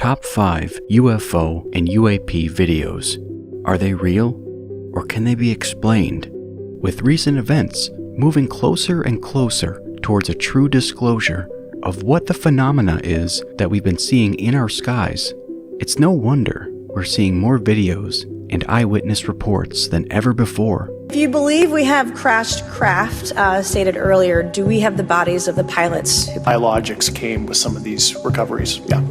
top 5 UFO and UAP videos. Are they real, or can they be explained? With recent events moving closer and closer towards a true disclosure of what the phenomena is that we've been seeing in our skies, it's no wonder we're seeing more videos and eyewitness reports than ever before. If you believe we have crashed craft, stated earlier, do we have the bodies of the pilots? Biologics came with some of these recoveries, yeah.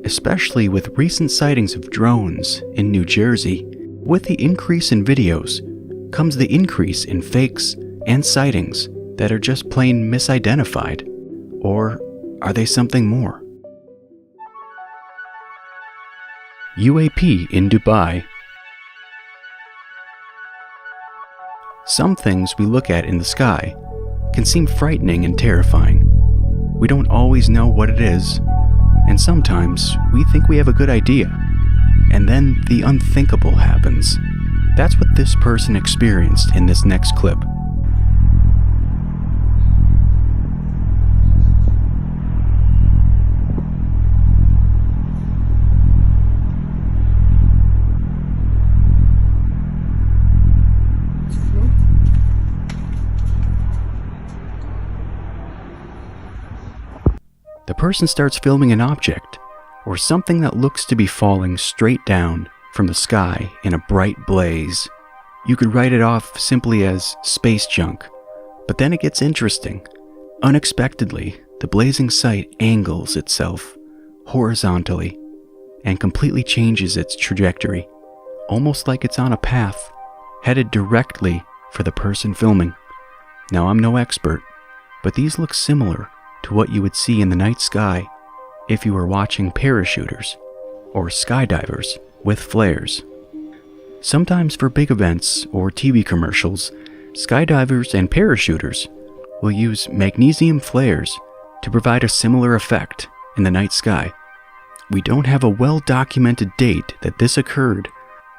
Especially with recent sightings of drones in New Jersey, with the increase in videos comes the increase in fakes and sightings that are just plain misidentified. Or are they something more? UAP in Dubai. Some things we look at in the sky can seem frightening and terrifying. We don't always know what it is, and sometimes we think we have a good idea, and then the unthinkable happens. That's what this person experienced in this next clip. The person starts filming an object, or something that looks to be falling straight down from the sky in a bright blaze. You could write it off simply as space junk, but then it gets interesting. Unexpectedly, the blazing sight angles itself horizontally and completely changes its trajectory, almost like it's on a path headed directly for the person filming. Now, I'm no expert, but these look similar to what you would see in the night sky if you were watching parachuters or skydivers with flares. Sometimes for big events or TV commercials, skydivers and parachuters will use magnesium flares to provide a similar effect in the night sky. We don't have a well-documented date that this occurred,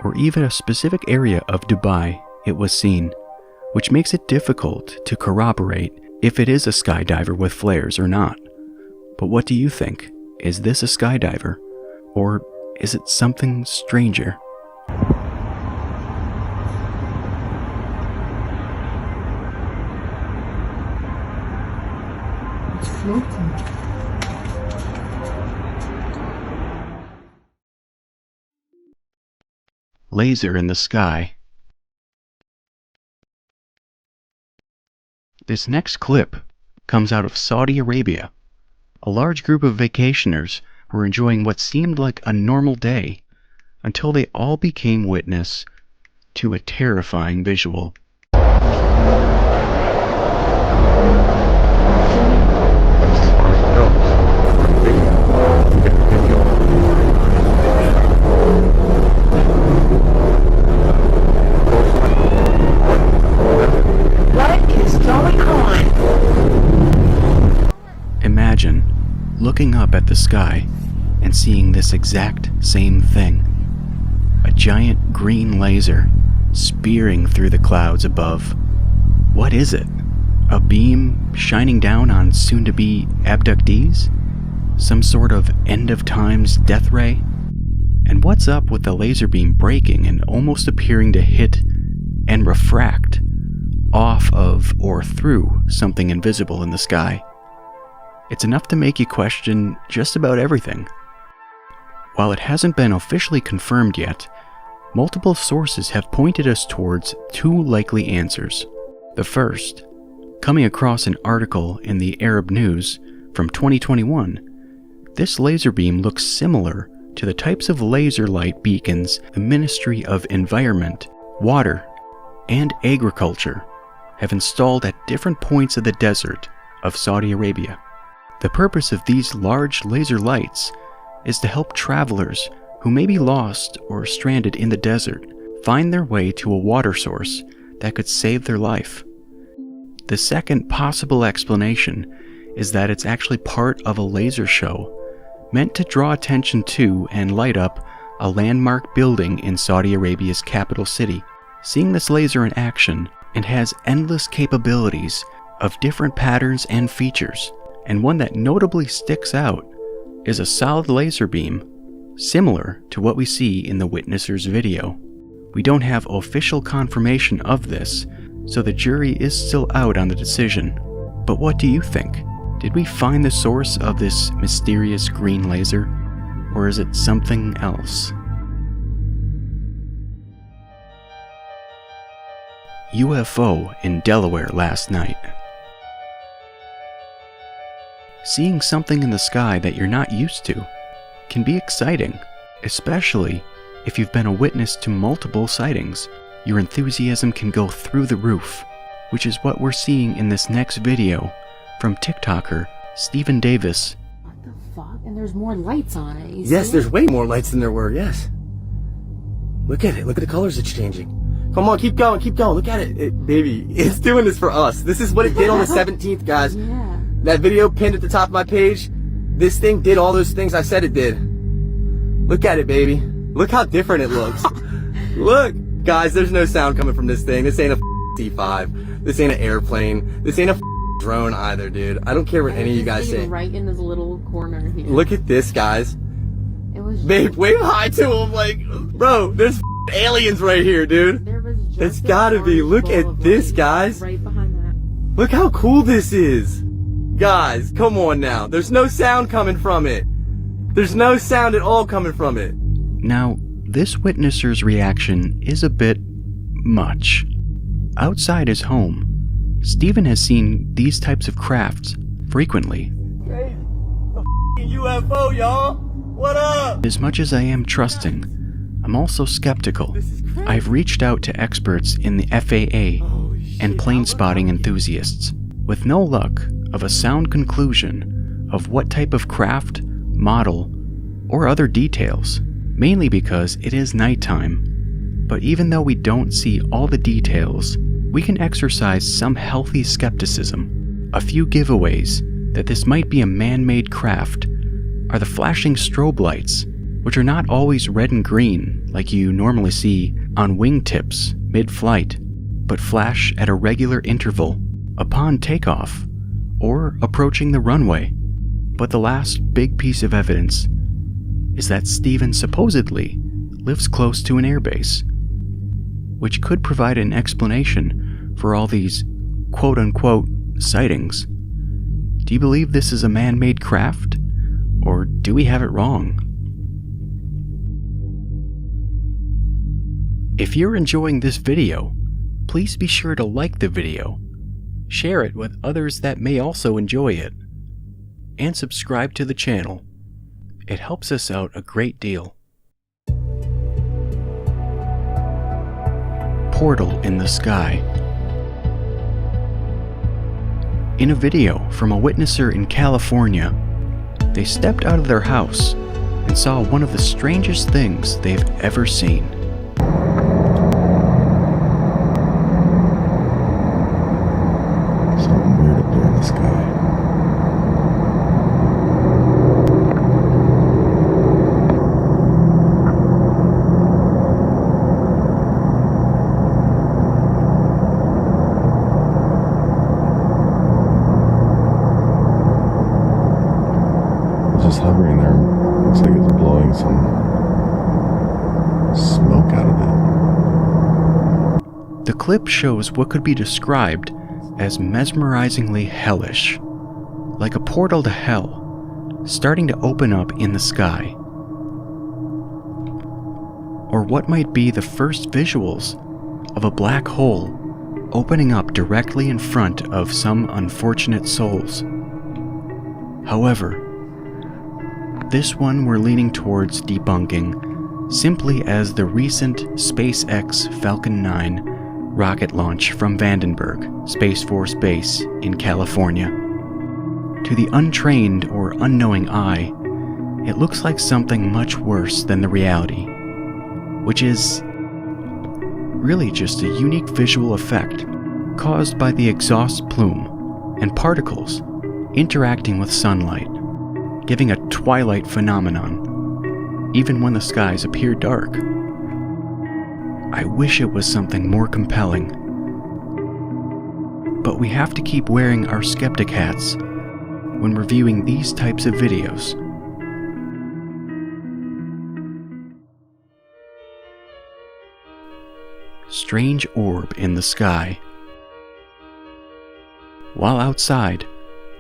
or even a specific area of Dubai it was seen, which makes it difficult to corroborate if it is a skydiver with flares or not. But what do you think? Is this a skydiver? Or is it something stranger? It's floating. Laser in the sky. This next clip comes out of Saudi Arabia. A large group of vacationers were enjoying what seemed like a normal day until they all became witness to a terrifying visual. Imagine looking up at the sky and seeing this exact same thing. A giant green laser spearing through the clouds above. What is it? A beam shining down on soon-to-be abductees? Some sort of end-of-times death ray? And what's up with the laser beam breaking and almost appearing to hit and refract off of or through something invisible in the sky? It's enough to make you question just about everything. While it hasn't been officially confirmed yet, multiple sources have pointed us towards two likely answers. The first, coming across an article in the Arab News from 2021, this laser beam looks similar to the types of laser light beacons the Ministry of Environment, Water, and Agriculture have installed at different points of the desert of Saudi Arabia. The purpose of these large laser lights is to help travelers who may be lost or stranded in the desert find their way to a water source that could save their life. The second possible explanation is that it's actually part of a laser show meant to draw attention to and light up a landmark building in Saudi Arabia's capital city. Seeing this laser in action, it has endless capabilities of different patterns and features, and one that notably sticks out is a solid laser beam similar to what we see in the witnesser's video. We don't have official confirmation of this, so the jury is still out on the decision. But what do you think? Did we find the source of this mysterious green laser, or is it something else? UFO in Delaware last night. Seeing something in the sky that you're not used to can be exciting, especially if you've been a witness to multiple sightings. Your enthusiasm can go through the roof, which is what we're seeing in this next video from TikToker Stephen Davis. What the fuck? And there's more lights on it. Yes, there's way more lights than there were, yes. Look at it. Look at the colors it's changing. Come on, keep going, keep going. Look at it. Baby, it's doing this for us. This is what it did on the 17th, guys. Yeah. That video pinned at the top of my page, this thing did all those things I said it did. Look at it, baby. Look how different it looks. Look, guys, there's no sound coming from this thing. This ain't a C5. This ain't an airplane. This ain't a drone either, dude. I don't care what any of you guys say. Right in this little corner here. Look at this, guys. It was. Babe, wave hi to him, like, bro, there's aliens right here, dude. There was just It's gotta be. Look at this, guys. Right behind that. Look how cool this is. Guys, come on now. There's no sound coming from it. There's no sound at all coming from it. Now, this witnesser's reaction is a bit much. Outside his home, Stephen has seen these types of crafts frequently. Crazy. A UFO, y'all. What up? As much as I am trusting, I'm also skeptical. I've reached out to experts in the FAA and plane spotting enthusiasts, with no luck of a sound conclusion of what type of craft, model, or other details, mainly because it is nighttime. But even though we don't see all the details, we can exercise some healthy skepticism. A few giveaways that this might be a man-made craft are the flashing strobe lights, which are not always red and green like you normally see on wingtips mid-flight, but flash at a regular interval upon takeoff or approaching the runway. But the last big piece of evidence is that Stephen supposedly lives close to an airbase, which could provide an explanation for all these quote-unquote sightings. Do you believe this is a man-made craft, or do we have it wrong? If you're enjoying this video, please be sure to like the video, share it with others that may also enjoy it, and subscribe to the channel. It helps us out a great deal. Portal in the sky. In a video from a witnesser in California, they stepped out of their house and saw one of the strangest things they've ever seen. Something weird up there in the sky. It's just hovering there. Looks like it's blowing some smoke out of it. The clip shows what could be described as mesmerizingly hellish, like a portal to hell starting to open up in the sky. Or what might be the first visuals of a black hole opening up directly in front of some unfortunate souls. However, this one we're leaning towards debunking simply as the recent SpaceX Falcon 9 rocket launch from Vandenberg Space Force Base in California. To the untrained or unknowing eye, it looks like something much worse than the reality, which is really just a unique visual effect caused by the exhaust plume and particles interacting with sunlight, giving a twilight phenomenon, even when the skies appear dark. I wish it was something more compelling, but we have to keep wearing our skeptic hats when reviewing these types of videos. strange orb in the sky. While outside,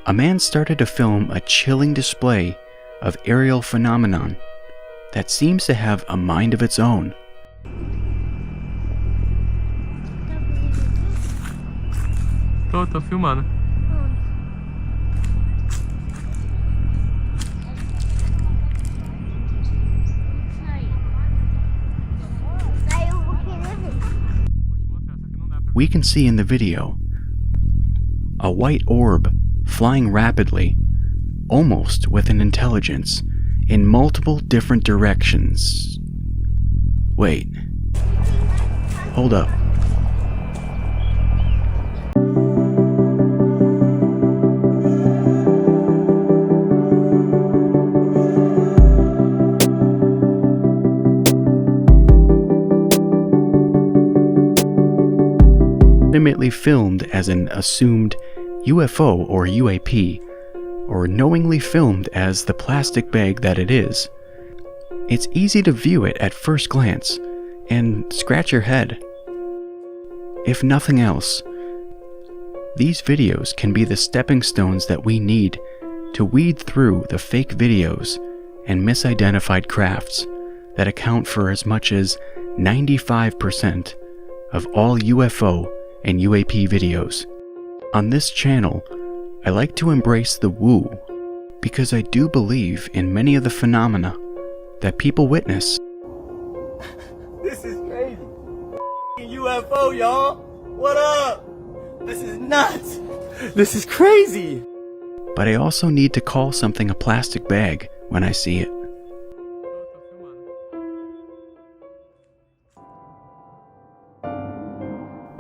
a man started to film a chilling display of aerial phenomenon that seems to have a mind of its own. Tô filmando. We can see in the video a white orb flying rapidly, almost with an intelligence, in multiple different directions. Wait. Hold up. Legitimately filmed as an assumed UFO or UAP, or knowingly filmed as the plastic bag that it is, it's easy to view it at first glance and scratch your head. If nothing else, these videos can be the stepping stones that we need to weed through the fake videos and misidentified crafts that account for as much as 95% of all UFO and UAP videos. On this channel, I like to embrace the woo because I do believe in many of the phenomena that people witness. This is crazy. UFO, y'all. What up? This is nuts. This is crazy. But I also need to call something a plastic bag when I see it.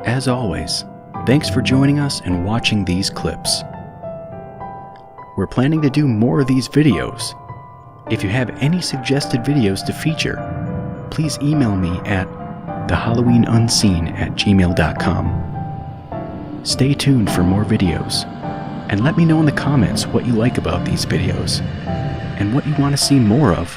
As always, thanks for joining us and watching these clips. We're planning to do more of these videos. If you have any suggested videos to feature, please email me at thehalloweenunseen@gmail.com. Stay tuned for more videos, and let me know in the comments what you like about these videos, and what you want to see more of.